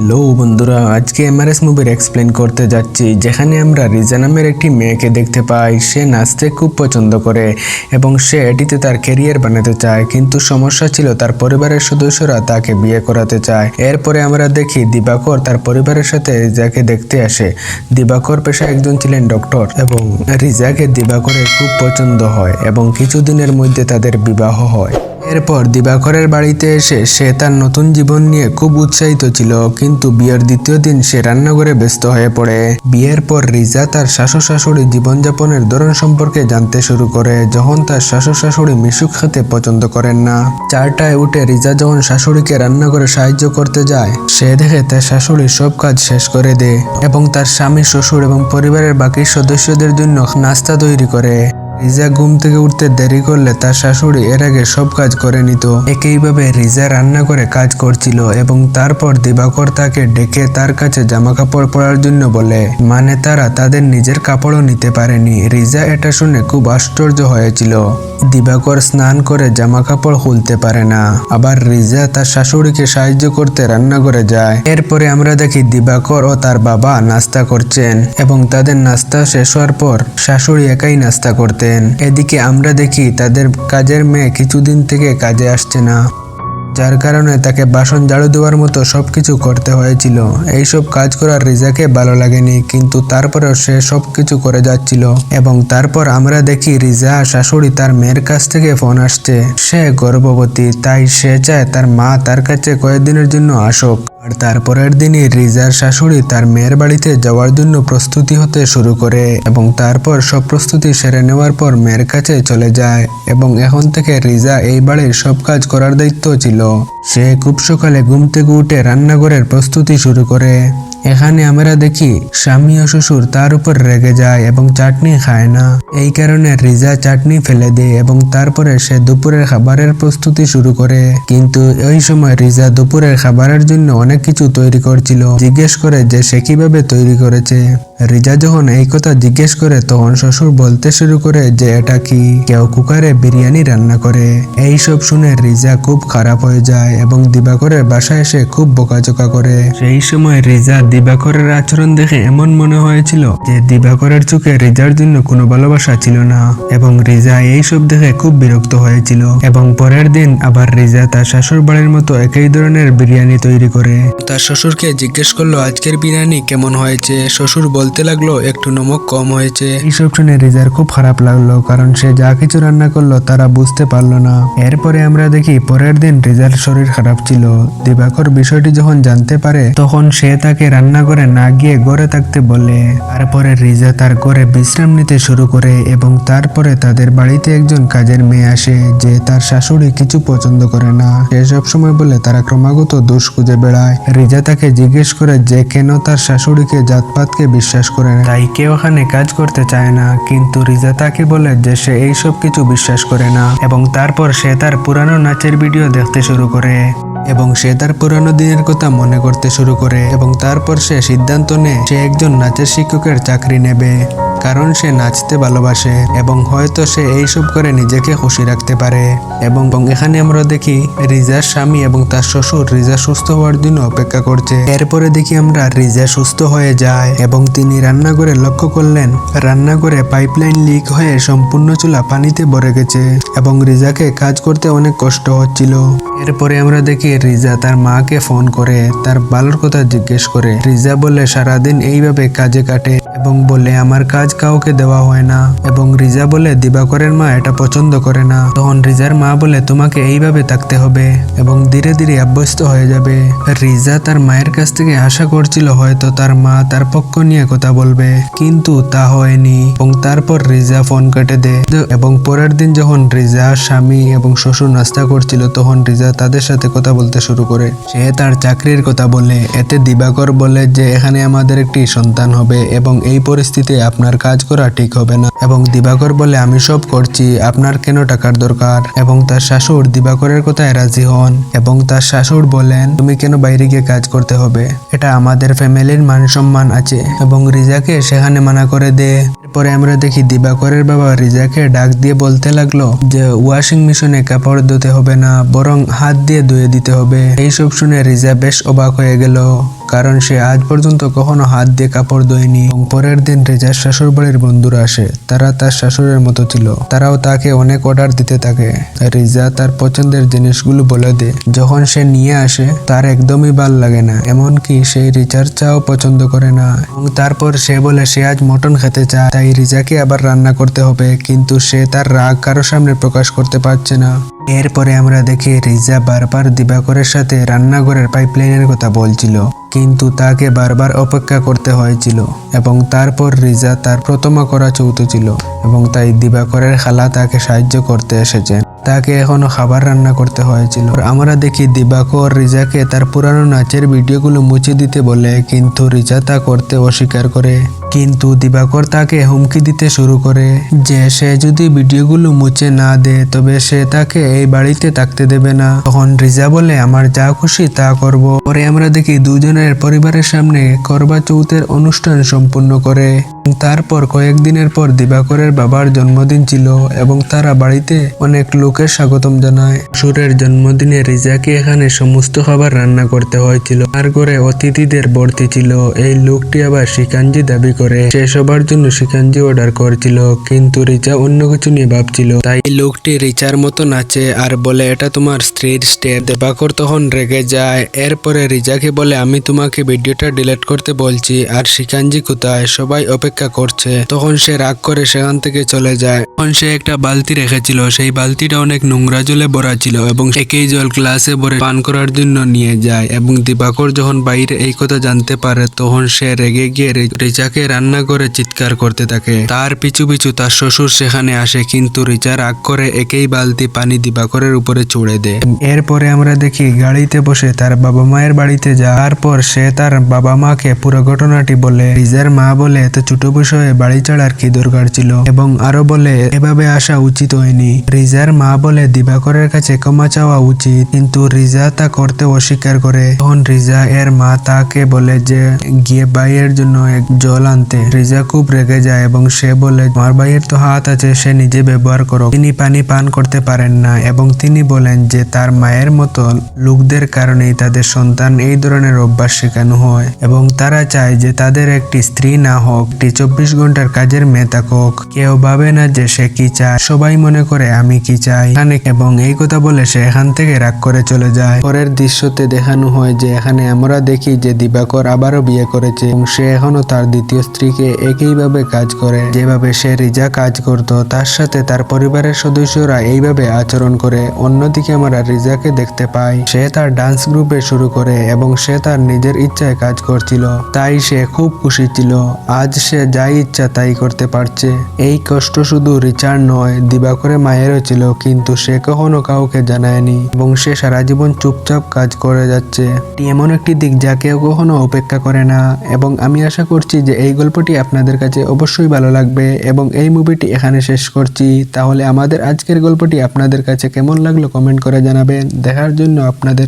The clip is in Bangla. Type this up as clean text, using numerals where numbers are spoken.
হ্যালো বন্ধুরা, আজকে এমআরএস মুভির এক্সপ্লেন করতে যাচ্ছি, যেখানে আমরা রিজা নামের একটি মেয়েকে দেখতে পাই। সে নাচতে খুব পছন্দ করে এবং সে এটিতে তার ক্যারিয়ার বানাতে চায়, কিন্তু সমস্যা ছিল তার পরিবারের সদস্যরা তাকে বিয়ে করাতে চায়। এরপরে আমরা দেখি দিবাকর তার পরিবারের সাথে রিজাকে দেখতে আসে। দিবাকর পেশায় একজন ছিলেন ডক্টর এবং রিজাকে দিবাকরের খুব পছন্দ হয় এবং কিছুদিনের মধ্যে তাদের বিবাহ হয়। এরপর দিবাকরের বাড়িতে এসে সে তার নতুন জীবন নিয়ে খুব উৎসাহিত ছিল, কিন্তু বিয়ের দ্বিতীয় দিন সে রান্নাঘরে ব্যস্ত হয়ে পড়ে। বিয়ের পর রিজা তার শাশুড় শাশুড়ি জীবনযাপনের ধরন সম্পর্কে জানতে শুরু করে, যখন তার শাশুড় শাশুড়ি মিশুক খেতে পছন্দ করেন না। 4টায় উঠে রিজা যখন শাশুড়িকে রান্নাঘরে সাহায্য করতে যায়, সে দেখে তার শাশুড়ি সব কাজ শেষ করে দেয় এবং তার স্বামী, শ্বশুর এবং পরিবারের বাকি সদস্যদের জন্য নাস্তা তৈরি করে। রিজা ঘুম থেকে উঠতে দেরি করলে তার শাশুড়ি এর আগে সব কাজ করে নিত। একইভাবে রিজা রান্না করে কাজ করছিল এবং তারপর দিবাকর তাকে ডেকে তার কাছে জামা কাপড় পরার জন্য বলে, মানে তারা তাদের নিজের কাপড়ও নিতে পারেনি। রিজা এটা শুনে খুব আশ্চর্য হয়েছিল। দিবাকর স্নান করে জামা কাপড় খুলতে পারে না, আবার রিজা তার শাশুড়িকে সাহায্য করতে রান্নাঘরে যায়। এরপরে আমরা দেখি দিবাকর ও তার বাবা নাস্তা করছেন এবং তাদের নাস্তা শেষ হওয়ার পর শাশুড়ি একাই নাস্তা করতেন। এদিকে আমরা দেখি তাদের কাজের মেয়ে কিছুদিন থেকে কাজে আসছে না, যার কারণে তাকে বাসন ঝাড়ু দেওয়ার মতো সবকিছু করতে হয়েছিল। এইসব কাজ করার রিজাকে ভালো লাগেনি, কিন্তু তারপরেও সে সবকিছু করে যাচ্ছিল। এবং তারপর আমরা দেখি রিজা শাশুড়ি তার মেয়ের কাছ থেকে ফোন আসছে। সে গর্ভবতী, তাই সে চায় তার মা তার কাছে কয়েকদিনের জন্য আসুক। আর তারপরের দিনই রিজার শাশুড়ি তার মেয়ের বাড়িতে যাওয়ার জন্য প্রস্তুতি হতে শুরু করে এবং তারপর সব প্রস্তুতি সেরে নেওয়ার পর মেয়ের কাছে চলে যায়। এবং এখন থেকে রিজা এই বাড়ির সব কাজ করার দায়িত্ব ছিল। সে খুব সকালে ঘুম থেকে উঠে রান্নাঘরের প্রস্তুতি শুরু করে। এখানে আমরা দেখি স্বামী ও শ্বশুর তার উপর রেগে যায় এবং চাটনি খায় না। এই কারণে রিজা চাটনি ফেলে দেয় এবং তারপরে সে দুপুরের খাবারের প্রস্তুতি শুরু করে। কিন্তু ওই সময় রিজা দুপুরের খাবারের জন্য অনেক কিছু তৈরি করছিল। জিজ্ঞেস করে যে সে কিভাবে তৈরি করেছে। রিজা যখন এই কথা জিজ্ঞেস করে, তখন শ্বশুর বলতে শুরু করে যে এটা কি, কেউ কুকারে বিরিয়ানি রান্না করে। এই সব শুনে রিজা খুব খারাপ হয়ে যায় এবং দিবাকরের বাসায় এসে খুব বকাঝকা করে। সেই সময় রিজা দিবাকরের আচরণ দেখে এমন মনে হয়েছিল যে দিবাকরের চোখে রিজার জন্য কোনো ভালোবাসা ছিল না এবং রিজা এইসব দেখে খুব বিরক্ত হয়েছিল। এবং পরের দিন আবার রিজা তার শাশুড় বাড়ির মতো একই ধরনের বিরিয়ানি তৈরি করে। তার শ্বশুরকে জিজ্ঞেস করলো আজকের বিরিয়ানি কেমন হয়েছে। শ্বশুর বলতে লাগলো একটু নমক কম হয়েছে। এইসব শুনে রিজার খুব খারাপ লাগলো, কারণ সে যা কিছু রান্না করলো তারা বুঝতে পারলো না। এরপরে আমরা দেখি পরের দিন রিজার শরীর খারাপ ছিল। দিবাকর বিষয়টি যখন জানতে পারে, তখন সে তাকে রান্নাঘরে না গিয়ে ঘরে থাকতে বলে। তারপরে রিজা তার ঘরে বিশ্রাম নিতে শুরু করে এবং তারপরে তাদের বাড়িতে একজন কাজের মেয়ে আসে যে তার শাশুড়ি কিছু পছন্দ করে না। সে সব সময় বলে তারা ক্রমাগত দোষ খুঁজে বেড়ায়। রিজা তাকে জিজ্ঞেস করে যে কেন তার শাশুড়িকে জাতপাতকে বিশ্বাস করে না, তাই কেউ ওখানে কাজ করতে চায় না। কিন্তু রিজা তাকে বলে যে সে এইসব কিছু বিশ্বাস করে না। এবং তারপর সে তার পুরানো নাচের ভিডিও দেখতে শুরু করে এবং সে তার পুরানো দিনের কথা মনে করতে শুরু করে। এবং তারপর সে সিদ্ধান্ত নেয় সে একজন নাচের শিক্ষকের চাকরি নেবে, কারণ সে নাচতে ভালোবাসে এবং হয়তো সে এইসব করে নিজেকে খুশি রাখতে পারে। এবং এখানে আমরা দেখি রিজার স্বামী এবং তার শ্বশুর রিজা সুস্থ হওয়ার জন্য অপেক্ষা করছে। এরপরে দেখি আমরা রিজা সুস্থ হয়ে যায় এবং তিনি রান্নাঘরে লক্ষ্য করলেন রান্নাঘরে পাইপলাইন লিক হয়ে সম্পূর্ণ চুলা পানিতে ভরে গেছে এবং রিজাকে কাজ করতে অনেক কষ্ট হচ্ছিল। এরপরে আমরা দেখি রিজা তার মাকে ফোন করে তার ভালোর কথা জিজ্ঞেস করে। রিজা বলে সারাদিন এইভাবে কাজে কাটে এবং বলে আমার কাজ কাউকে দেওয়া হয় না। এবং রিজা বলে দিবাকরের মা এটা পছন্দ করে না। তখন রিজার মা বলে তোমাকে এইভাবে থাকতে হবে এবং ধীরে ধীরে অভ্যস্ত হয়ে যাবে। রিজা তার মায়ের কাছ থেকে আশা করছিল হয়তো তার মা তার পক্ষ নিয়ে কথা বলবে, কিন্তু তা হয়নি। এবং তারপর রিজা ফোন কেটে দেয়। এবং পরের দিন যখন রিজা স্বামী এবং শ্বশুর নাস্তা করছিল, তখন রিজা তাদের সাথে কথা বলতে শুরু করে। সে তার চাকরির কথা বলে। এতে দিবাকর বলে যে এখানে আমাদের একটি সন্তান হবে এবং এই পরিস্থিতিতে আপনার কাজ করা ঠিক হবে না। এবং দিবাকর বলে আমি সব করছি, আপনার কেন টাকার দরকার। এবং তার শাশুড় দিবাকরের কথায় রাজি হন এবং তার শাশুড় বলেন তুমি কেন বাইরে গিয়ে কাজ করতে হবে, এটা আমাদের ফ্যামিলির মান সম্মান আছে। এবং রিজাকে সেখানে মানা করে দেয়। পরে আমরা দেখি দিবাকরের বাবা রিজাকে ডাক দিয়ে বলতে লাগলো যে ওয়াশিং মেশিনে কাপড় ধুতে হবে না, বরং হাত দিয়ে ধুয়ে দিতে হবে। এইসব শুনে রিজা বেশ অবাক হয়ে গেল। কারণ সে আজ পর্যন্ত কখনো হাত দিয়ে কাপড় ধোয়নি। এবং পরের দিন রিজার শ্বশুর বাড়ির বন্ধুরা আসে, তারা তার শাশুড়ের মতো ছিল, তারাও তাকে অনেক অর্ডার দিতে থাকে। রিজা তার পছন্দের জিনিসগুলো বলে দেয়, যখন সে নিয়ে আসে তার একদমই ভাল লাগে না, এমনকি সেই রিজার চাও পছন্দ করে না। এবং তারপর সে বলে সে আজ মটন খেতে চায়, তাই রিজাকে আবার রান্না করতে হবে, কিন্তু সে তার রাগ কারো সামনে প্রকাশ করতে পারছে না। এরপরে আমরা দেখি রিজা বারবার দিবাকরের সাথে রান্নাঘরের পাইপলাইনের কথা বলছিল, কিন্তু তাকে বারবার অপেক্ষা করতে হয়েছিল। এবং তারপর রিজা তার প্রথমা করা চৌথ ছিল, এবং তাই দিবাকরের খালা তাকে সাহায্য করতে এসেছেন। তাকে এখনো খাবার রান্না করতে হয়েছিল। আমরা দেখি দিবাকর রিজাকে তার পুরানো নাচের ভিডিওগুলো মুছে দিতে বলে, কিন্তু রিজা তা করতে অস্বীকার করে। কিন্তু দিবাকর তাকে হুমকি দিতে শুরু করে যে সে যদি ভিডিওগুলো মুছে না দেয় তবে সে তাকে এই বাড়িতে থাকতে দেবে না। তখন রিজা বলে আমার যা খুশি তা করব। পরে আমরা দেখি দুজনের পরিবারের সামনে করবা চৌথের অনুষ্ঠান সম্পূর্ণ করে। তারপর কয়েকদিনের পর দিবাকরের বাবার জন্মদিন ছিল এবং তারা বাড়িতে অনেক লোকের স্বাগতম জানায়। সুরের জন্মদিনে রিজাকে এখানে সমস্ত খাবার রান্না করতে হয়েছিল, আর করে অতিথিদের ভর্তি ছিল। এই লোকটি আবার শিকাঞ্জি দাবি করে সে সবার জন্য শিকাঞ্জি অর্ডার করেছিল, কিন্তু রিজা অন্য কিছু নিয়ে ভাবছিল। তাই লোকটি রিচার মতো নাচে আর বলে এটা তোমার স্ত্রীর স্টেপ। দিবাকর তখন রেগে যায়। এরপরে রিজাকে বলে আমি তোমাকে ভিডিওটা ডিলিট করতে বলছি, আর শিকাঞ্জি কোথায়, সবাই অপেক্ষা করছে। তখন সে রাগ করে সেখান থেকে চলে যায়। তখন সে একটা বালতি রেখেছিল, সেই বালতিটা অনেক নোংরা জলে ভরা ছিল এবং একই জল গ্লাসে ভরে পান করার জন্য নিয়ে যায়। এবং দিবাকর যখন বাইরে এই কথা জানতে পারে তখন সে রেগে গিয়ে রিচাকে রান্না করে চিৎকার করতে থাকে। তার পিছু পিছু তার শ্বশুর সেখানে আসে, কিন্তু রিচা রাগ করে একই বালতি পানি দিবাকরের উপরে ছুড়ে দেয়। এরপরে আমরা দেখি গাড়িতে বসে তার বাবা মায়ের বাড়িতে যাওয়ার পর সে তার বাবা মাকে পুরো ঘটনাটি বলে। রিজার মা বলে এত ছোট বিষয়ে বাড়ি ছাড়ার কি দরকার ছিল, এবং আরো বলে এভাবে আসা উচিত হয়নি। রিজার মা বলে দিবাকরের কাছে ক্ষমা চাওয়া উচিত, কিন্তু রিজা তা করতে অস্বীকার করে। তখন রিজা এর মা তাকে বলে যে গিয়ে ভাইয়ের জন্য এক জল আনতে। রিজা খুব রেগে যায় এবং সে বলে আমার ভাইয়ের তো হাত আছে, সে নিজে ব্যবহার করো। তিনি পানি পান করতে পারেন না এবং তিনি বলেন যে তার মায়ের মতো লোকদের কারণেই তাদের সন্তান এই ধরনের অভ্যাস শেখানো হয়, এবং তারা চায় যে তাদের একটি স্ত্রী না হোক, একটি 24 ঘন্টার কাজের মেয়ে থাকুক। কেউ ভাবে না যে সে কি চায়, সবাই মনে করে আমি কি চাই। এবং এই কথা বলে সে এখান থেকে রাগ করে চলে যায়। পরের দৃশ্যতে দেখানো হয় যে এখানে আমরা দেখি যে দিবাকর আবারও বিয়ে করেছে এবং সে এখনো তার দ্বিতীয় স্ত্রীকে একইভাবে কাজ করে যেভাবে সে রিজা কাজ করত। তার সাথে তার পরিবারের সদস্যরা এইভাবে আচরণ করে। অন্যদিকে আমরা রিজাকে দেখতে পাই সে তার ডান্স গ্রুপে শুরু করে এবং সে তার নিজের ইচ্ছায় কাজ করছিল, তাই সে খুব খুশি ছিল। আজ সে যাই ইচ্ছা তাই করতে পারছে। এই কষ্ট শুধু রিচার নয়, দিবাকরের মায়েরও ছিল, কিন্তু সে কখনো কাউকে জানায়নি এবং সে সারা জীবন চুপচাপ কাজ করে যাচ্ছে। এমন একটি দিক যা কেউ কখনো অপেক্ষা করে না। এবং আমি আশা করছি যে এই গল্পটি আপনাদের কাছে অবশ্যই ভালো লাগবে এবং এই মুভিটি এখানে শেষ করছি। তাহলে আমাদের আজকের গল্পটি আপনাদের কাছে কেমন লাগলো কমেন্ট করে জানাবেন। দেখার জন্য আপনাদের